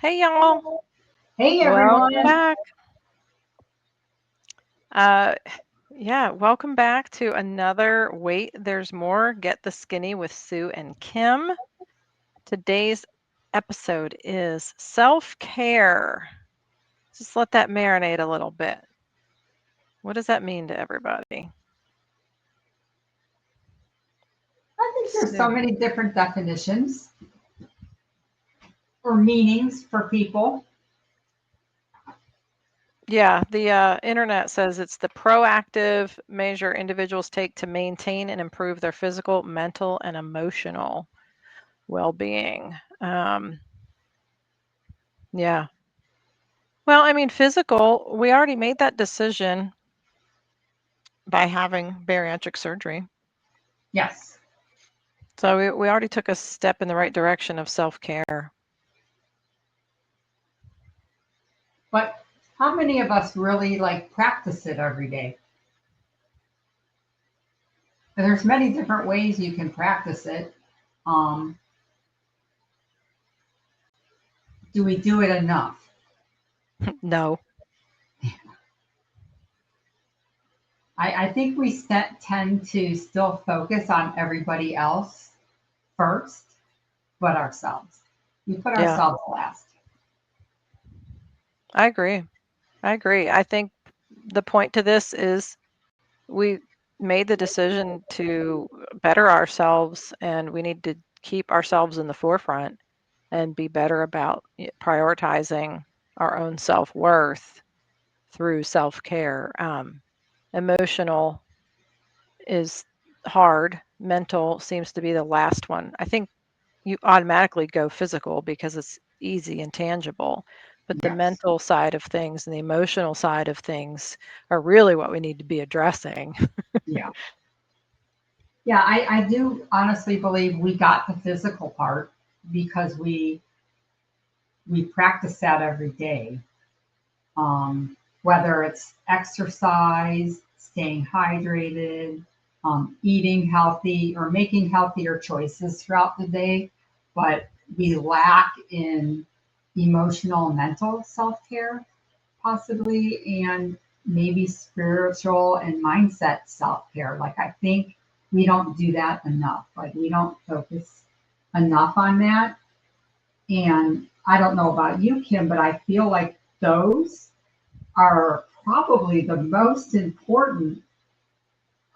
Hey y'all, Hey welcome everyone. back. Welcome back to another Wait, There's More Get the Skinny with Sue and Kim. Today's episode is self-care. Just let that marinate a little bit. What does that mean to everybody? I think there's so Sue. many different definitions or meanings for people. Yeah, the internet says it's the proactive measure individuals take to maintain and improve their physical, mental, and emotional well-being. Yeah. Well, I mean, physical, we already made that decision by having bariatric surgery. Yes. So we already took a step in the right direction of self-care. But how many of us really practice it every day? And there's many different ways you can practice it. Um, do we do it enough? No. I think we tend to still focus on everybody else first, but ourselves. We put Yeah, ourselves last. I agree. I agree. I think the point to this is we made the decision to better ourselves and we need to keep ourselves in the forefront and be better about prioritizing our own self-worth through self-care. Emotional is hard. Mental seems to be the last one. I think you automatically go physical because it's easy and tangible. But the Yes. mental side of things and the emotional side of things are really what we need to be addressing. Yeah. Yeah, I do honestly believe we got the physical part because we practice that every day. Whether it's exercise, staying hydrated, eating healthy, or making healthier choices throughout the day. But we lack in emotional and mental self care, possibly, and maybe spiritual and mindset self care. Like, I think we don't do that enough. Like, we don't focus enough on that. And I don't know about you, Kim, but I feel like those are probably the most important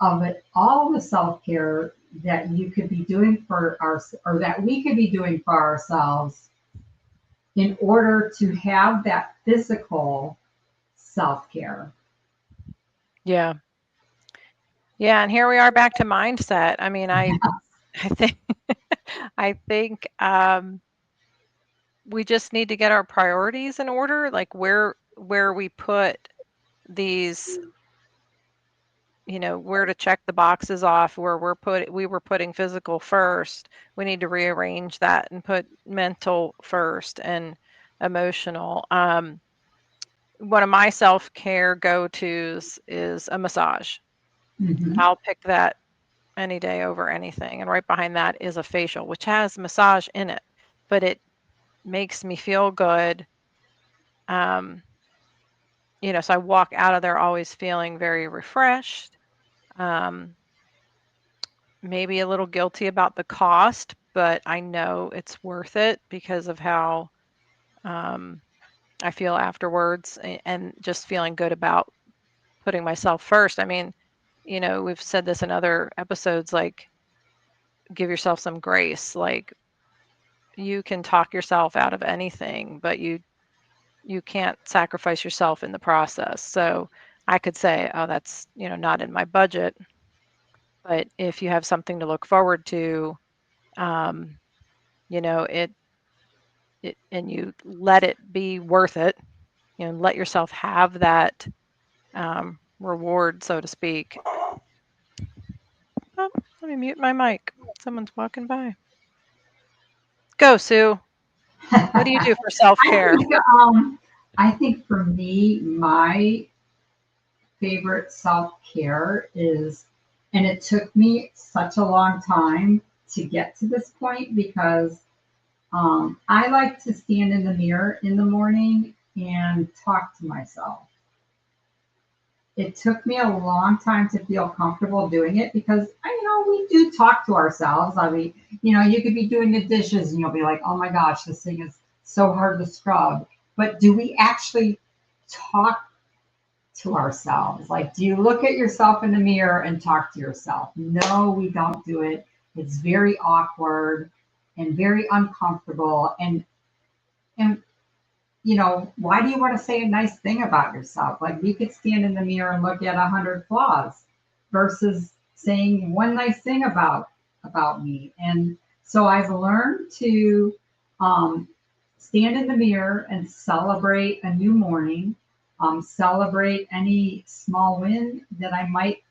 of it all, the self-care that you could be doing for our, or that we could be doing for ourselves in order to have that physical self-care. Yeah. Yeah, and here we are back to mindset. I mean, I think I think we just need to get our priorities in order, like where we put these, where to check the boxes off, where we were putting physical first. We need to rearrange that and put mental first and emotional. One of my self-care go-tos is a massage. Hmm. I'll pick that any day over anything. And right behind that is a facial, which has massage in it, but it makes me feel good. Um, so I walk out of there always feeling very refreshed. Um, Maybe a little guilty about the cost, but I know it's worth it because of how um, I feel afterwards and just feeling good about putting myself first. I mean, we've said this in other episodes, like give yourself some grace. Like you can talk yourself out of anything, but you can't sacrifice yourself in the process. So I could say, oh, that's, not in my budget. But if you have something to look forward to, um, it and you let it be worth it, let yourself have that reward, so to speak. Oh, let me mute my mic. Someone's walking by. Go, Sue. What do you do for I self-care? think I think for me, my favorite self-care is, and it took me such a long time to get to this point because I like to stand in the mirror in the morning and talk to myself. It took me a long time to feel comfortable doing it because we do talk to ourselves. I mean, you could be doing the dishes and you'll be like, oh my gosh, this thing is so hard to scrub. But do we actually talk to ourselves? Like, do you look at yourself in the mirror and talk to yourself? No, we don't do it. It's very awkward and very uncomfortable. And why do you want to say a nice thing about yourself? Like, you could stand in the mirror and look at 100 flaws versus saying one nice thing about me. And so I've learned to um, stand in the mirror and celebrate a new morning, celebrate any small win that I might,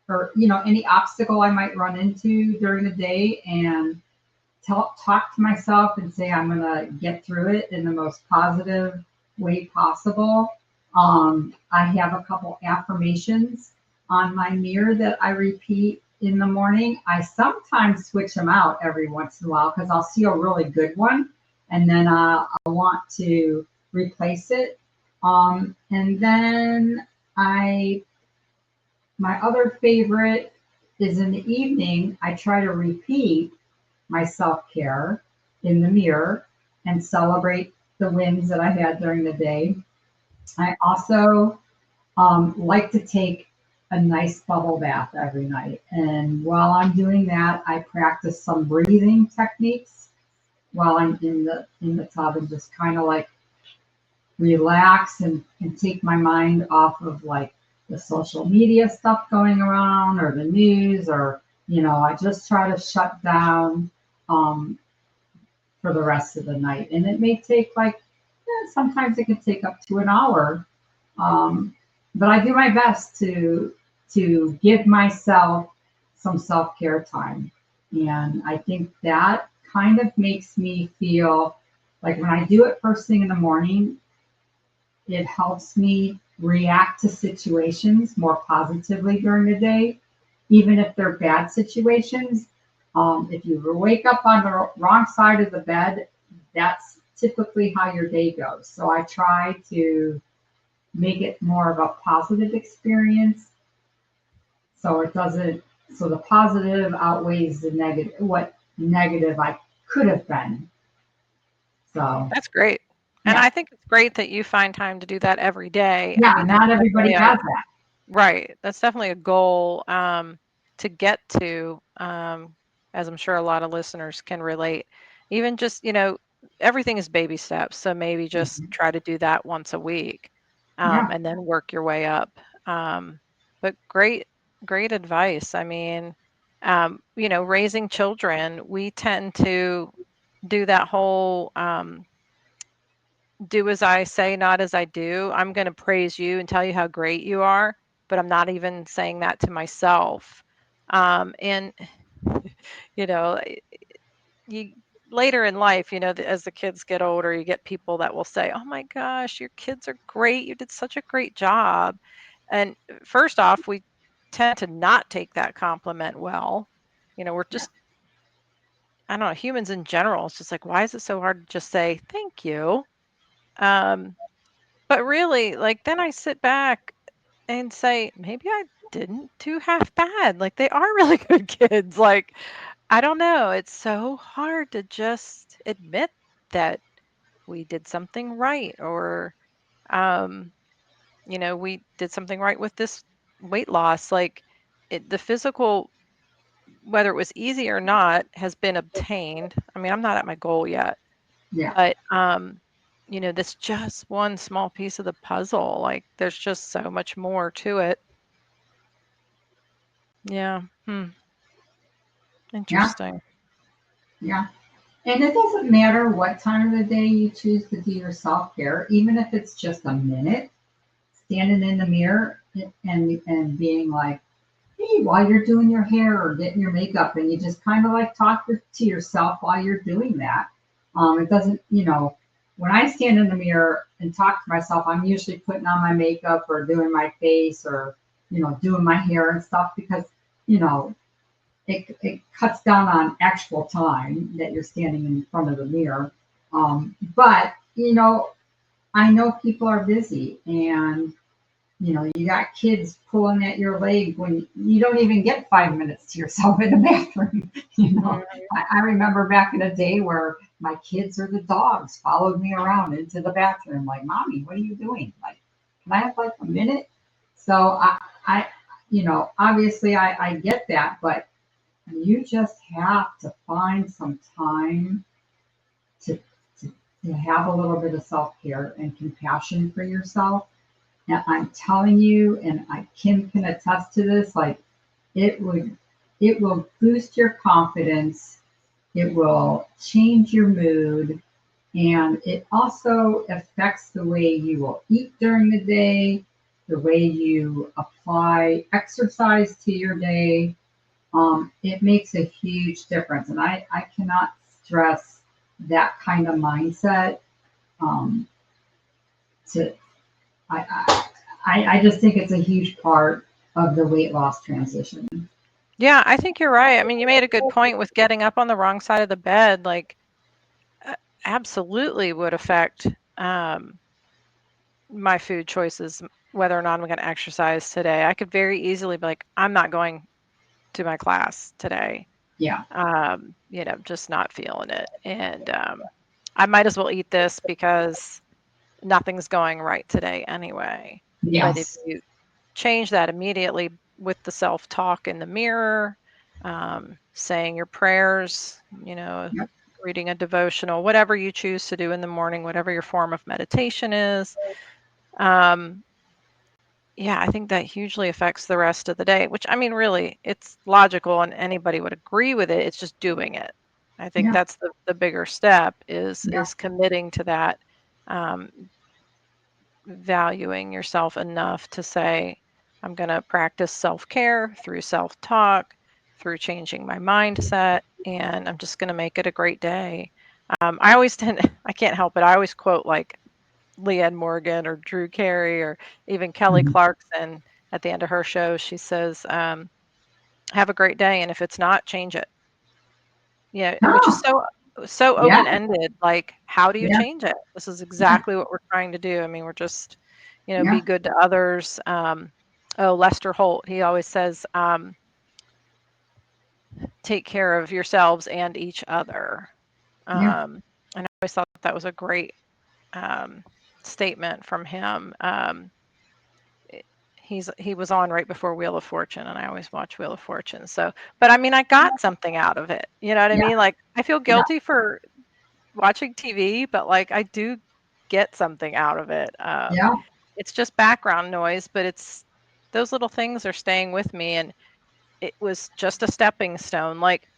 or any obstacle I might run into during the day, and talk to myself and say I'm going to get through it in the most positive way possible. I have a couple affirmations on my mirror that I repeat in the morning. I sometimes switch them out every once in a while because I'll see a really good one and then I'll want to replace it. And then I, my other favorite is in the evening, I try to repeat my self care in the mirror and celebrate the wins that I had during the day. I also like to take a nice bubble bath every night. And while I'm doing that, I practice some breathing techniques while I'm in the tub and just kind of like relax and take my mind off of like the social media stuff going around or the news or I just try to shut down um, for the rest of the night. And it may take like, sometimes it can take up to an hour. Um, but I do my best to give myself some self-care time. And I think that kind of makes me feel like when I do it first thing in the morning, it helps me react to situations more positively during the day, even if they're bad situations. If you wake up on the wrong side of the bed, that's typically how your day goes. So I try to make it more of a positive experience. So it doesn't, so the positive outweighs the negative, what negative I could have been. So, That's great. And yeah, I think it's great that you find time to do that every day. I yeah, mean, that's not everybody definitely a has that. right. That's definitely a goal to get to, as I'm sure a lot of listeners can relate. Even just, everything is baby steps. So maybe just Mhm. try to do that once a week, Yeah, and then work your way up. But great advice. I mean, raising children, we tend to do that whole do as I say, not as I do. I'm going to praise you and tell you how great you are, but I'm not even saying that to myself. And you know, you later in life, as the kids get older, you get people that will say, "Oh my gosh, your kids are great. You did such a great job." And first off, we tend to not take that compliment well. We're yeah, just I don't know, humans in general. It's just like, why is it so hard to just say thank you? Um, But really, like, then I sit back and say, maybe I didn't do half bad. Like, they are really good kids. Like, I don't know. It's so hard to just admit that we did something right or, um, we did something right with this weight loss. Like, the physical, whether it was easy or not, has been obtained. I mean, I'm not at my goal yet, yeah, but, that's just one small piece of the puzzle. Like, there's just so much more to it. Yeah. Hmm. yeah, Interesting. yeah. And it doesn't matter what time of the day you choose to do your self care, even if it's just a minute, standing in the mirror and being like, hey, while you're doing your hair or getting your makeup, and you just kind of like talk to yourself while you're doing that. It doesn't, when I stand in the mirror and talk to myself, I'm usually putting on my makeup or doing my face or, doing my hair and stuff because, you know, it cuts down on actual time that you're standing in front of the mirror. But I know people are busy, and you got kids pulling at your leg when you don't even get 5 minutes to yourself in the bathroom. Mhm. I remember back in a day where my kids or the dogs followed me around into the bathroom, like, "Mommy, what are you doing? Like, can I have like a minute?" So I obviously I get that, but you just have to find some time to, to, to have a little bit of self care and compassion for yourself. And I'm telling you, and Kim can attest to this, like it would, it will boost your confidence. It will change your mood. And it also affects the way you will eat during the day, the way you apply exercise to your day. It makes a huge difference. And I cannot stress that kind of mindset. Um, to I just think it's a huge part of the weight loss transition. Yeah, I think you're right. I mean, you made a good point with getting up on the wrong side of the bed. Like, uh, absolutely would affect um, my food choices, whether or not I'm going to exercise today. I could very easily be like, I'm not going to my class today. Yeah. Just not feeling it. And I might as well eat this because nothing's going right today anyway. But if Yes. you change that immediately with the self talk in the mirror, saying your prayers, Yep. reading a devotional, whatever you choose to do in the morning, whatever your form of meditation is. Um, yeah, I think that hugely affects the rest of the day, which I mean, really, it's logical and anybody would agree with it. It's just doing it. I think Yeah. that's the bigger step is Yeah. is committing to that, um, valuing yourself enough to say, I'm going to practice self care through self talk, through changing my mindset, and I'm just going to make it a great day. I always tend, I can't help it. I always quote like Leanne Morgan or Drew Carey or even Kelly Mhm. Clarkson at the end of her show. She says, have a great day. And if it's not, change it. Yeah, which is Oh, so yeah. open-ended. Like, how do you Yeah. change it? This is Yeah. exactly what we're trying to do. I mean, we're just, Yeah. be good to others. Oh, Lester Holt, he always says, take care of yourselves and each other. Yeah. And I always thought that was a great um, statement from him. eh, he was on right before Wheel of Fortune, and I always watch Wheel of Fortune. So, but I mean, I got something out of it. You know what I Yeah. mean? Like, I feel Yeah. guilty for watching TV, but like I do get something out of it. Yeah. It's just background noise, but it's those little things are staying with me, and it was just a stepping stone. Like,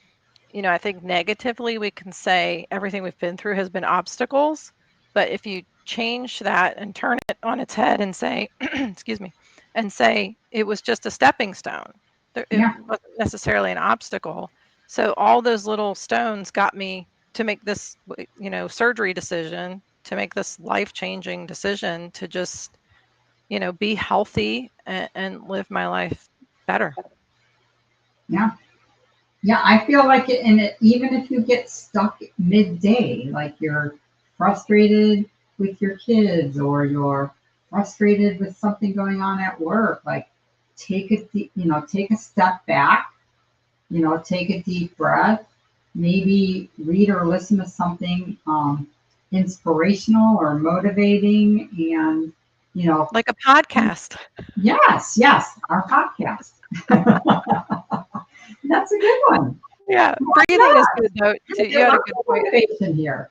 I think negatively we can say everything we've been through has been obstacles, but if you change that and turn it on its head and say, excuse me, and say it was just a stepping stone, it Yeah. wasn't necessarily an obstacle. So all those little stones got me to make this, surgery decision, to make this life-changing decision to just, be healthy and live my life better. Yeah. Yeah. I feel like it, and even if you get stuck midday, like you're frustrated with your kids or you're frustrated with something going on at work, like take a step back, take a deep breath, maybe read or listen to something inspirational or motivating, and you know, Like a podcast. yes, yes, our podcast. That's a good one. Yeah, Why breathing is not? good though too. Get You had a lots good of point. motivation here.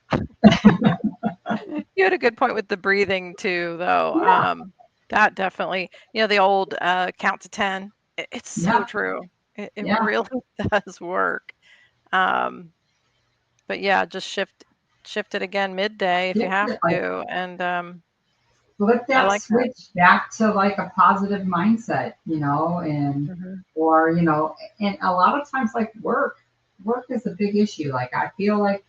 You had a good point with the breathing too, though. Yeah, That definitely, the old count to 10. It's so yeah, true. It yeah. really does work. Um, but yeah, just shift it again midday if you Shift have it, like to. And flip I that like that. switch back to like a positive mindset, and Hmm. or and a lot of times like work is a big issue. Like I feel like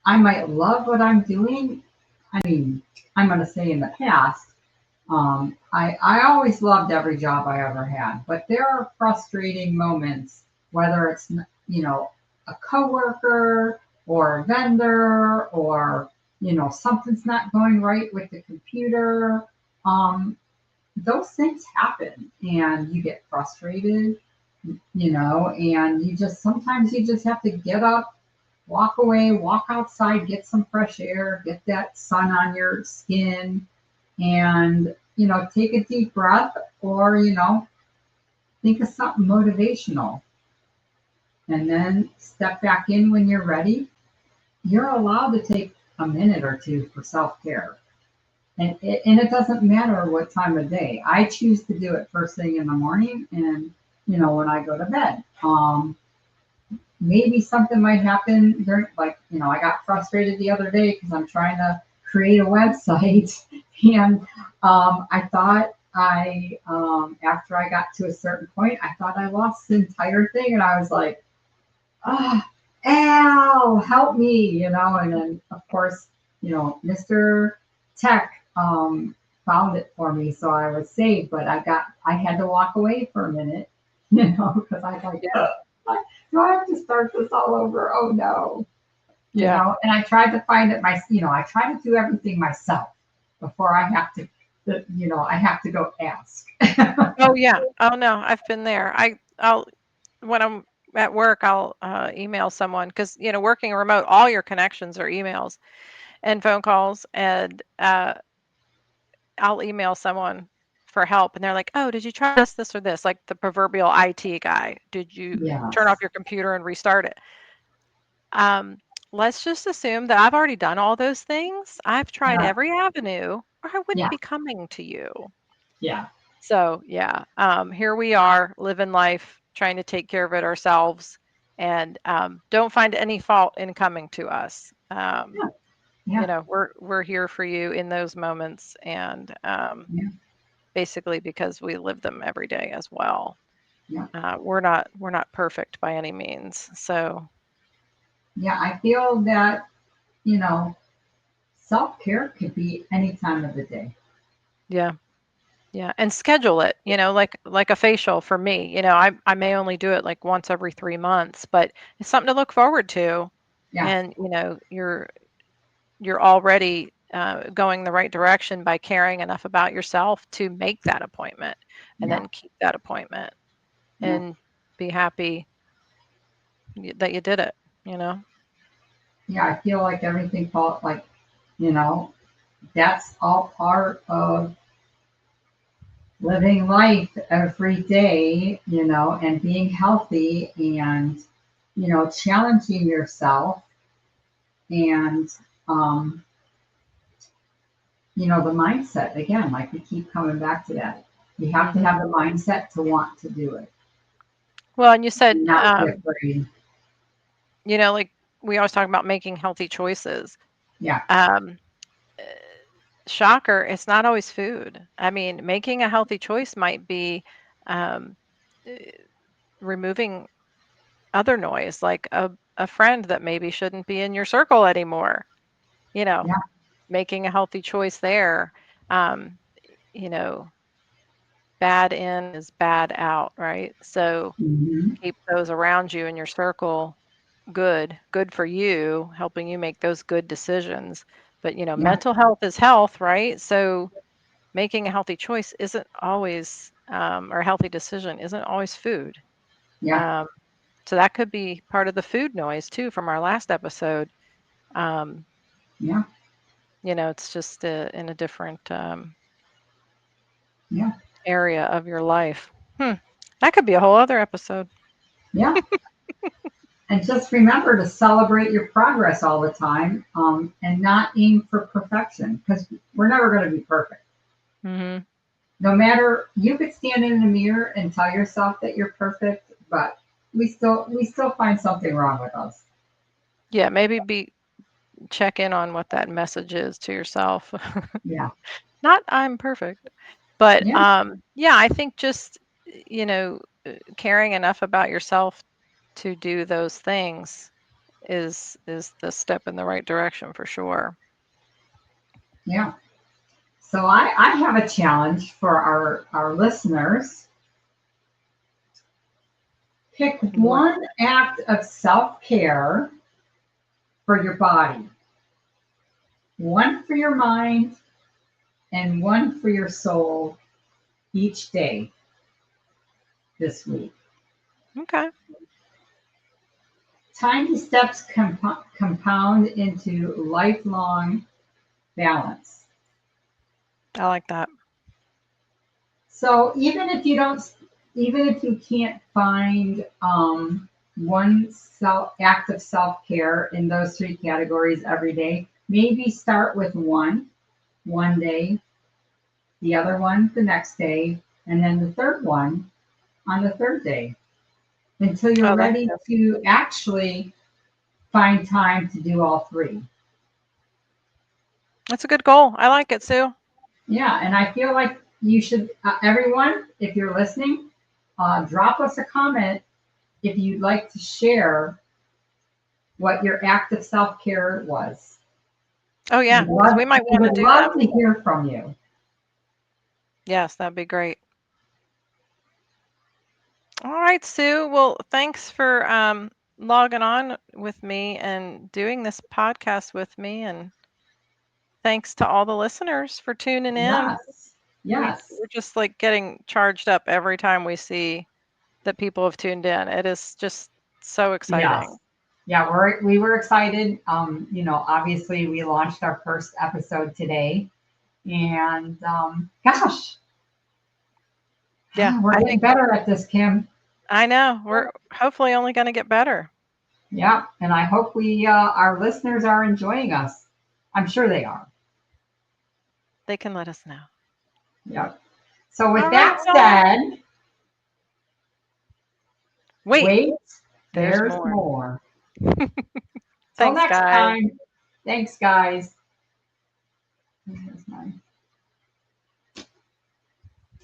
I might love what I'm doing. I mean, I'm going to say in the past, I always loved every job I ever had, but there are frustrating moments, whether it's, a coworker or a vendor or, something's not going right with the computer. Um, those things happen and you get frustrated, and sometimes you just have to get up, walk away, walk outside, get some fresh air, get that sun on your skin, and take a deep breath, or think of something motivational, and then step back in when you're ready. You're allowed to take a minute or two for self-care, and it doesn't matter what time of day. I choose to do it first thing in the morning, and when I go to bed. Maybe something might happen during, like, I got frustrated the other day because I'm trying to create a website and I thought after I got to a certain point, I thought I lost the entire thing, and I was like, ah, Al, help me, and then of course, Mr. Tech found it for me, so I was saved, but I had to walk away for a minute, because I was like, Yeah. do I have to start this all over? Oh no. Yeah. And I tried to find it I try to do everything myself before I have to, I have to go ask. Oh, yeah. Oh, no, I've been there. I'll when I'm at work, I'll email someone because, working remote, all your connections are emails and phone calls, and I'll email someone for help, and they're like, "Oh, did you try this, or this?" Like the proverbial IT guy. Did you turn off Yes. your computer and restart it? Um, let's just assume that I've already done all those things. I've tried Yeah. every avenue, or I wouldn't Yeah. be coming to you. Yeah. So, yeah, here we are living life, trying to take care of it ourselves, and don't find any fault in coming to us. Yeah. Yeah. We're here for you in those moments, and Yeah. basically because we live them every day as well. Yeah. We're not perfect by any means. So, Yeah. I feel that, you know, self care could be any time of the day. yeah. Yeah, and schedule it, like a facial for me. I may only do it like once every 3 months, but it's something to look forward to. Yes. And, you're already going the right direction by caring enough about yourself to make that appointment and Yeah. then keep that appointment Yeah. and be happy that you did it, you know? Yeah. I feel like everything felt like, you know, that's all part of living life every day, and being healthy, and, challenging yourself, and, um, the mindset again, like we keep coming back to that. You have to Hmm. have the mindset to want to do it Well, and you said, and not be afraid. like we always talk about making healthy choices. Yeah. Um, uh, Shocker, it's not always food. I mean, making a healthy choice might be um, eh, removing other noise, like a friend that maybe shouldn't be in your circle anymore, you know, Yeah. making a healthy choice there. Um, you know, bad in is bad out, right? So Hmm. keep those around you in your circle good for you, helping you make those good decisions. But, Yeah. mental health is health, right? So making a healthy choice isn't always, or a healthy decision isn't always food. Yeah. Um, so that could be part of the food noise too from our last episode. Um, Yeah. it's just in a different Yeah. area of your life. Hmm. That could be a whole other episode. Yeah. And just remember to celebrate your progress all the time, and not aim for perfection, because we're never going to be perfect. Hmm. No matter, you could stand in the mirror and tell yourself that you're perfect, but we still find something wrong with us. Yeah, maybe be check in on what that message is to yourself. Yeah. Not I'm perfect, but Yeah. yeah, I think just caring enough about yourself to do those things is the step in the right direction for sure. Yeah. So I have a challenge for our listeners. Pick What? one act of self care for your body, one for your mind, and one for your soul each day this week. Okay. Tiny steps compound into lifelong balance. I like that. So even if you can't find one act of self care in those three categories every day, maybe start with one day, the other one the next day, and then the third one on the third day until you're Oh, that's ready good. to actually find time to do all three. That's a good goal. I like it, Sue. Yeah, and I feel like you should, everyone, if you're listening, drop us a comment if you'd like to share what your act of self care was. Oh We'd yeah, because love, we might we want to would do that. love to hear from you. Yes, that'd be great. All right, Sue. Well, thanks for logging on with me and doing this podcast with me, and thanks to all the listeners for tuning in. Yes, yes, We're just like getting charged up every time we see that people have tuned in. It is just so yes. exciting. Yeah, we were excited. Obviously we launched our first episode today, and gosh, Yeah, we're I getting think better at this, Kim. I know. We're hopefully only going to get better. Yeah, and I hope we our listeners are enjoying us. I'm sure they are. They can let us know. Yep. So with All right, that y'all. said, Wait, wait, there's there's more. more. Till Thanks, next guys. time. Thanks, guys. Here's mine.